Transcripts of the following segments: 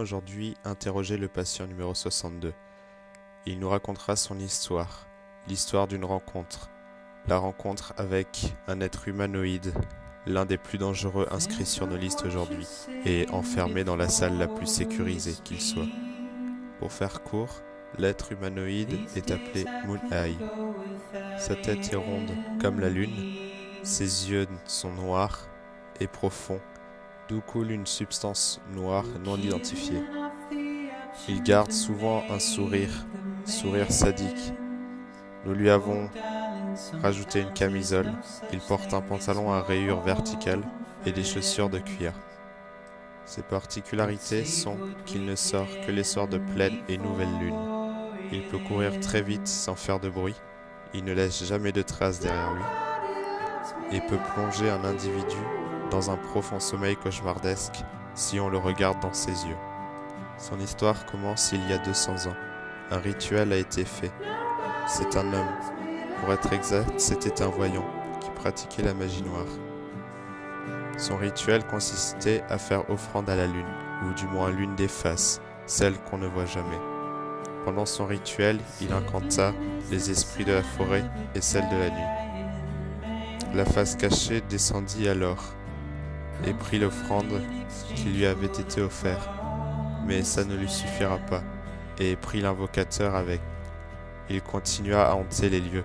aujourd'hui interroger le patient numéro 62. Il nous racontera son histoire, l'histoire d'une rencontre, la rencontre avec un être humanoïde, l'un des plus dangereux inscrits sur nos listes aujourd'hui, et enfermé dans la salle la plus sécurisée qu'il soit. Pour faire court, l'être humanoïde est appelé Moon Eye. Sa tête est ronde comme la lune, ses yeux sont noirs et profonds, d'où coule une substance noire non identifiée. Il garde souvent un sourire sadique. Nous lui avons rajouté une camisole, il porte un pantalon à rayures verticales et des chaussures de cuir. Ses particularités sont qu'il ne sort que les soirs de pleine et nouvelle lune. Il peut courir très vite sans faire de bruit, il ne laisse jamais de traces derrière lui, et peut plonger un individu dans un profond sommeil cauchemardesque si on le regarde dans ses yeux. Son histoire commence il y a 200 ans. Un rituel a été fait. C'est un homme. Pour être exact, c'était un voyant qui pratiquait la magie noire. Son rituel consistait à faire offrande à la lune, ou du moins l'une des faces, celle qu'on ne voit jamais. Pendant son rituel, il incanta les esprits de la forêt et celle de la nuit. La face cachée descendit alors et prit l'offrande qui lui avait été offerte. Mais ça ne lui suffira pas, et prit l'invocateur avec. Il continua à hanter les lieux,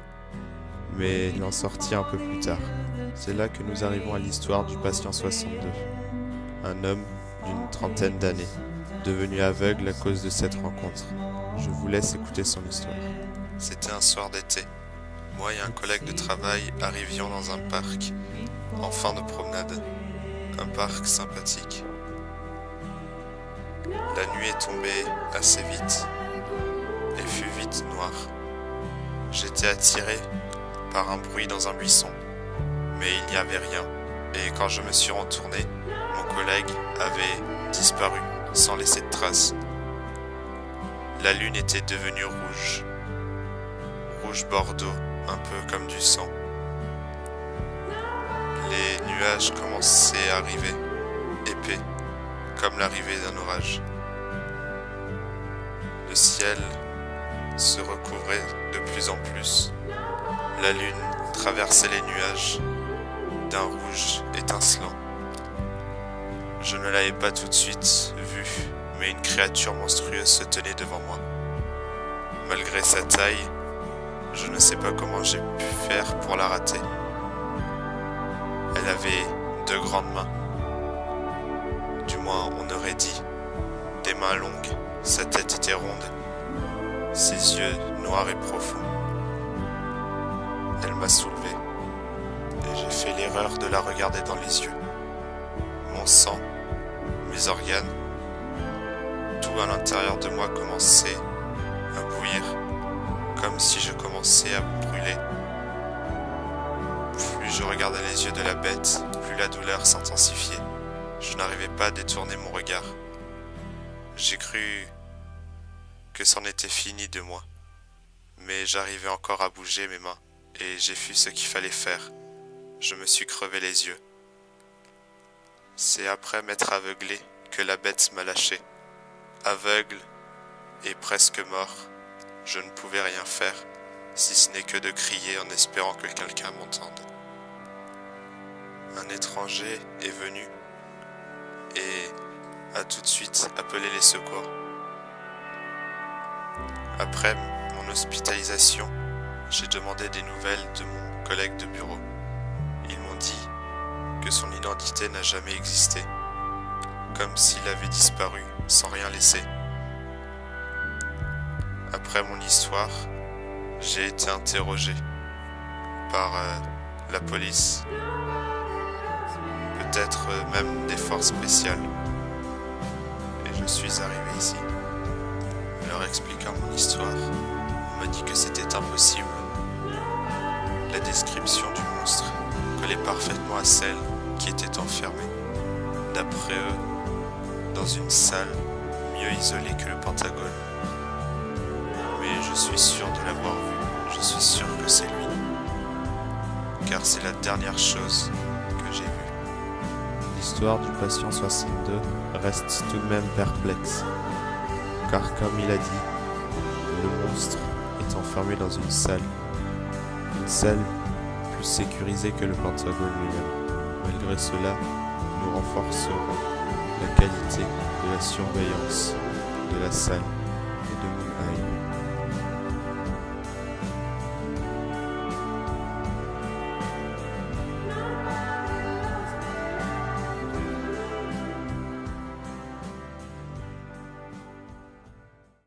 mais il en sortit un peu plus tard. C'est là que nous arrivons à l'histoire du patient 62, un homme d'une trentaine d'années, devenu aveugle à cause de cette rencontre. Je vous laisse écouter son histoire. C'était un soir d'été. Moi et un collègue de travail arrivions dans un parc, en fin de promenade. Un parc sympathique. La nuit est tombée assez vite et fut vite noire. J'étais attiré par un bruit dans un buisson, mais il n'y avait rien, et quand je me suis retourné, mon collègue avait disparu sans laisser de traces. La lune était devenue rouge bordeaux, un peu comme du sang. Les nuages commençaient à arriver, épais, comme l'arrivée d'un orage. Le ciel se recouvrait de plus en plus. La lune traversait les nuages d'un rouge étincelant. Je ne l'avais pas tout de suite vue, mais une créature monstrueuse se tenait devant moi. Malgré sa taille, je ne sais pas comment j'ai pu faire pour la rater. Elle avait 2 grandes mains. Du moins, on aurait dit des mains longues. Sa tête était ronde, ses yeux noirs et profonds. Elle m'a soulevé, et j'ai fait l'erreur de la regarder dans les yeux. Mon sang, mes organes, tout à l'intérieur de moi commençait à bouillir, comme si je commençais à brûler. Plus je regardais les yeux de la bête, plus la douleur s'intensifiait. Je n'arrivais pas à détourner mon regard. J'ai cru que c'en était fini de moi, mais j'arrivais encore à bouger mes mains, et j'ai fait ce qu'il fallait faire. Je me suis crevé les yeux. C'est après m'être aveuglé que la bête m'a lâché. Aveugle et presque mort, je ne pouvais rien faire, si ce n'est que de crier en espérant que quelqu'un m'entende. Un étranger est venu et a tout de suite appelé les secours. Après mon hospitalisation, j'ai demandé des nouvelles de mon collègue de bureau. Ils m'ont dit que son identité n'a jamais existé, comme s'il avait disparu sans rien laisser. Après mon histoire, j'ai été interrogé par la police, peut-être même des forces spéciales. Et je suis arrivé ici. Leur expliquant mon histoire, on m'a dit que c'était impossible. La description du monstre collait parfaitement à celle qui était enfermée, d'après eux, dans une salle mieux isolée que le Pentagone. Mais je suis sûr de l'avoir vu, je suis sûr que c'est lui, car c'est la dernière chose que j'ai vue. l'histoire du patient 62 reste tout de même perplexe, car comme il a dit, le monstre est enfermé dans une salle plus sécurisée que le Pentagone lui-même. Malgré cela, nous renforcerons la qualité de la surveillance de la salle et de Moon High.